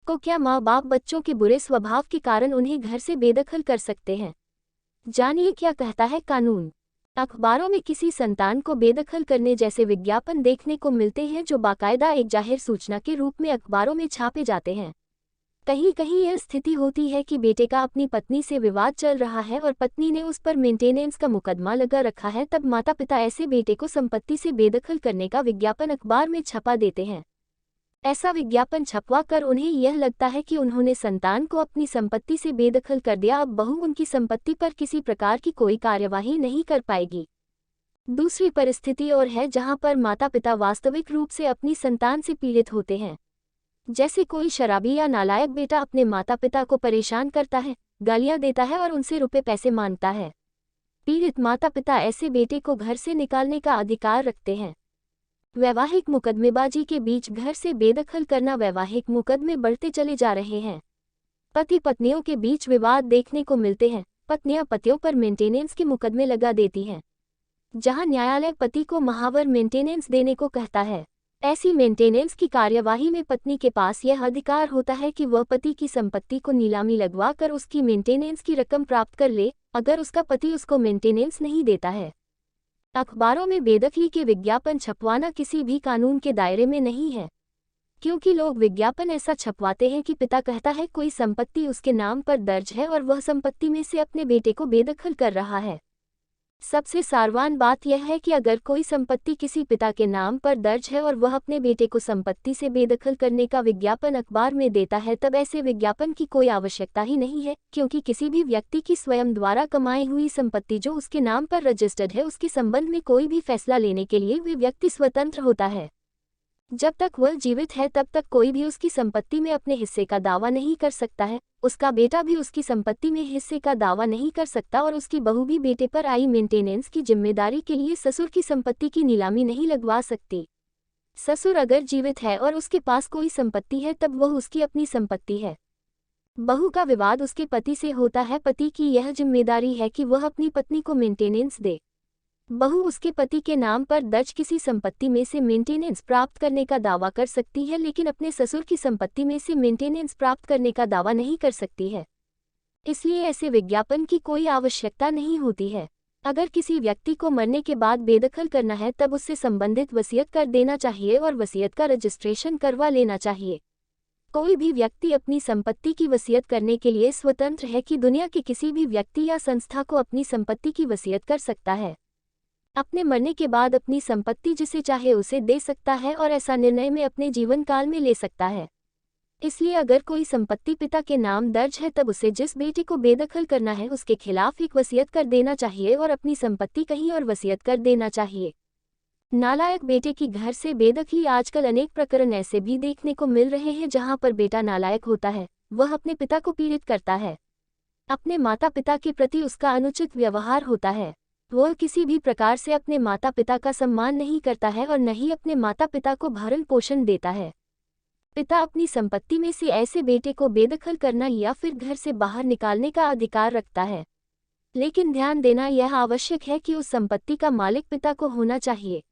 को क्या माँ बाप बच्चों के बुरे स्वभाव के कारण उन्हें घर से बेदखल कर सकते हैं? जानिए क्या कहता है कानून। अखबारों में किसी संतान को बेदखल करने जैसे विज्ञापन देखने को मिलते हैं जो बाकायदा एक जाहिर सूचना के रूप में अखबारों में छापे जाते हैं। कहीं कहीं यह स्थिति होती है कि बेटे का अपनी पत्नी से विवाद चल रहा है और पत्नी ने उस पर मेंटेनेंस का मुकदमा लगा रखा है, तब माता पिता ऐसे बेटे को संपत्ति से बेदखल करने का विज्ञापन अखबार में छपा देते हैं। ऐसा विज्ञापन छपवा कर उन्हें यह लगता है कि उन्होंने संतान को अपनी संपत्ति से बेदखल कर दिया, अब बहू उनकी संपत्ति पर किसी प्रकार की कोई कार्यवाही नहीं कर पाएगी। दूसरी परिस्थिति और है जहां पर माता पिता वास्तविक रूप से अपनी संतान से पीड़ित होते हैं। जैसे कोई शराबी या नालायक बेटा अपने माता पिता को परेशान करता है, गालियां देता है और उनसे रुपए पैसे मांगता है। पीड़ित माता पिता ऐसे बेटे को घर से निकालने का अधिकार रखते हैं। वैवाहिक मुकदमेबाजी के बीच घर से बेदखल करना। वैवाहिक मुकदमे बढ़ते चले जा रहे हैं। पति पत्नियों के बीच विवाद देखने को मिलते हैं। पत्नियां पतियों पर मेंटेनेंस के मुकदमे लगा देती हैं, जहां न्यायालय पति को महावर मेंटेनेंस देने को कहता है। ऐसी मेंटेनेंस की कार्यवाही में पत्नी के पास यह अधिकार होता है कि वह पति की संपत्ति को नीलामी लगवा कर उसकी मेंटेनेंस की रकम प्राप्त कर ले, अगर उसका पति उसको मेंटेनेंस नहीं देता है। अखबारों में बेदखली के विज्ञापन छपवाना किसी भी कानून के दायरे में नहीं है, क्योंकि लोग विज्ञापन ऐसा छपवाते हैं कि पिता कहता है कोई संपत्ति उसके नाम पर दर्ज है और वह संपत्ति में से अपने बेटे को बेदखल कर रहा है। सबसे सारवान बात यह है कि अगर कोई संपत्ति किसी पिता के नाम पर दर्ज है और वह अपने बेटे को संपत्ति से बेदखल करने का विज्ञापन अखबार में देता है, तब ऐसे विज्ञापन की कोई आवश्यकता ही नहीं है, क्योंकि किसी भी व्यक्ति की स्वयं द्वारा कमाई हुई संपत्ति जो उसके नाम पर रजिस्टर्ड है, उसके संबंध में कोई भी फैसला लेने के लिए वह व्यक्ति स्वतंत्र होता है। जब तक वह जीवित है तब तक कोई भी उसकी संपत्ति में अपने हिस्से का दावा नहीं कर सकता है। उसका बेटा भी उसकी संपत्ति में हिस्से का दावा नहीं कर सकता और उसकी बहू भी बेटे पर आई मेंटेनेंस की जिम्मेदारी के लिए ससुर की संपत्ति की नीलामी नहीं लगवा सकती। ससुर अगर जीवित है और उसके पास कोई संपत्ति है तब वह उसकी अपनी संपत्ति है। बहू का विवाद उसके पति से होता है। पति की यह जिम्मेदारी है कि वह अपनी पत्नी को मेंटेनेंस दे। बहू उसके पति के नाम पर दर्ज किसी संपत्ति में से मेंटेनेंस प्राप्त करने का दावा कर सकती है, लेकिन अपने ससुर की संपत्ति में से मेंटेनेंस प्राप्त करने का दावा नहीं कर सकती है। इसलिए ऐसे विज्ञापन की कोई आवश्यकता नहीं होती है। अगर किसी व्यक्ति को मरने के बाद बेदखल करना है तब उससे संबंधित वसीयत कर देना चाहिए और वसीयत का रजिस्ट्रेशन करवा लेना चाहिए। कोई भी व्यक्ति अपनी संपत्ति की वसीयत करने के लिए स्वतंत्र है कि दुनिया के किसी भी व्यक्ति या संस्था को अपनी संपत्ति की वसीयत कर सकता है। अपने मरने के बाद अपनी संपत्ति जिसे चाहे उसे दे सकता है और ऐसा निर्णय में अपने जीवन काल में ले सकता है। इसलिए अगर कोई संपत्ति पिता के नाम दर्ज है तब उसे जिस बेटे को बेदखल करना है उसके खिलाफ एक वसीयत कर देना चाहिए और अपनी संपत्ति कहीं और वसीयत कर देना चाहिए। नालायक बेटे की घर से बेदखली। आजकल अनेक प्रकरण ऐसे भी देखने को मिल रहे हैं जहां पर बेटा नालायक होता है, वह अपने पिता को पीड़ित करता है। अपने माता पिता के प्रति उसका अनुचित व्यवहार होता है। वह किसी भी प्रकार से अपने माता पिता का सम्मान नहीं करता है और न ही अपने माता पिता को भरण पोषण देता है। पिता अपनी संपत्ति में से ऐसे बेटे को बेदखल करना या फिर घर से बाहर निकालने का अधिकार रखता है, लेकिन ध्यान देना यह आवश्यक है कि उस संपत्ति का मालिक पिता को होना चाहिए।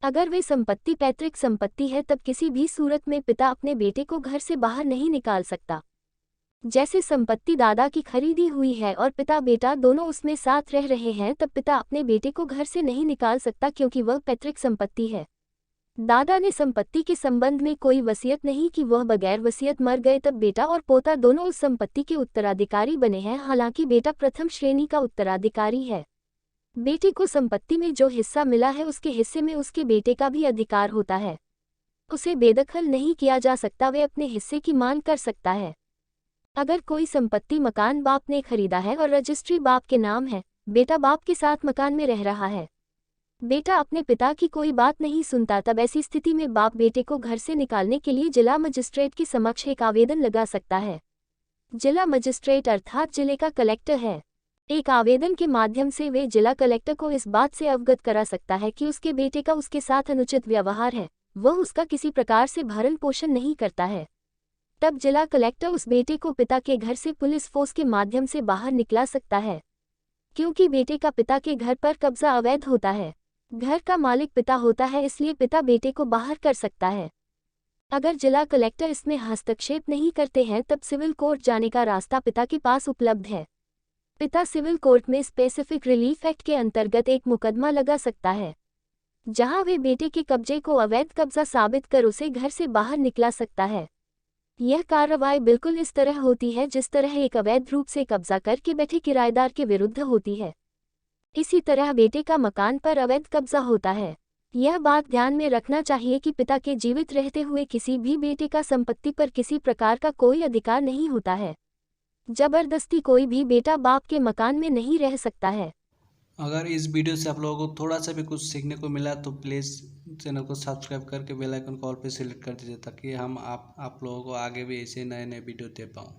अगर वे संपत्ति पैतृक संपत्ति है तब किसी भी सूरत में पिता अपने बेटे को घर से बाहर नहीं निकाल सकता। जैसे संपत्ति दादा की खरीदी हुई है और पिता बेटा दोनों उसमें साथ रह रहे हैं, तब पिता अपने बेटे को घर से नहीं निकाल सकता क्योंकि वह पैतृक संपत्ति है। दादा ने संपत्ति के संबंध में कोई वसीयत नहीं की, वह बगैर वसीयत मर गए, तब बेटा और पोता दोनों उस संपत्ति के उत्तराधिकारी बने हैं। हालांकि बेटा प्रथम श्रेणी का उत्तराधिकारी है। बेटे को संपत्ति में जो हिस्सा मिला है उसके हिस्से में उसके बेटे का भी अधिकार होता है। उसे बेदखल नहीं किया जा सकता, वे अपने हिस्से की मांग कर सकता है। अगर कोई संपत्ति मकान बाप ने खरीदा है और रजिस्ट्री बाप के नाम है, बेटा बाप के साथ मकान में रह रहा है, बेटा अपने पिता की कोई बात नहीं सुनता, तब ऐसी स्थिति में बाप बेटे को घर से निकालने के लिए जिला मजिस्ट्रेट के समक्ष एक आवेदन लगा सकता है। जिला मजिस्ट्रेट अर्थात जिले का कलेक्टर है। एक आवेदन के माध्यम से वे जिला कलेक्टर को इस बात से अवगत करा सकता है कि उसके बेटे का उसके साथ अनुचित व्यवहार है, वह उसका किसी प्रकार से भरण पोषण नहीं करता है। तब जिला कलेक्टर उस बेटे को पिता के घर से पुलिस फोर्स के माध्यम से बाहर निकला सकता है। क्योंकि बेटे का पिता के घर पर कब्जा अवैध होता है, घर का मालिक पिता होता है, इसलिए पिता बेटे को बाहर कर सकता है। अगर जिला कलेक्टर इसमें हस्तक्षेप नहीं करते हैं तब सिविल कोर्ट जाने का रास्ता पिता के पास उपलब्ध है। पिता सिविल कोर्ट में स्पेसिफिक रिलीफ एक्ट के अंतर्गत एक मुकदमा लगा सकता है, जहां वे बेटे के कब्जे को अवैध कब्जा साबित कर उसे घर से बाहर निकला सकता है। यह कार्रवाई बिल्कुल इस तरह होती है जिस तरह एक अवैध रूप से कब्जा करके बैठे किराएदार के विरुद्ध होती है। इसी तरह बेटे का मकान पर अवैध कब्जा होता है। यह बात ध्यान में रखना चाहिए कि पिता के जीवित रहते हुए किसी भी बेटे का संपत्ति पर किसी प्रकार का कोई अधिकार नहीं होता है। जबरदस्ती कोई भी बेटा बाप के मकान में नहीं रह सकता है। अगर इस वीडियो से आप लोगों को थोड़ा सा भी कुछ सीखने को मिला तो प्लीज़ चैनल को सब्सक्राइब करके बेल आइकन को ऑल पे सिलेक्ट कर दीजिए, ताकि हम आप लोगों को आगे भी ऐसे नए नए वीडियो दे पाऊँ।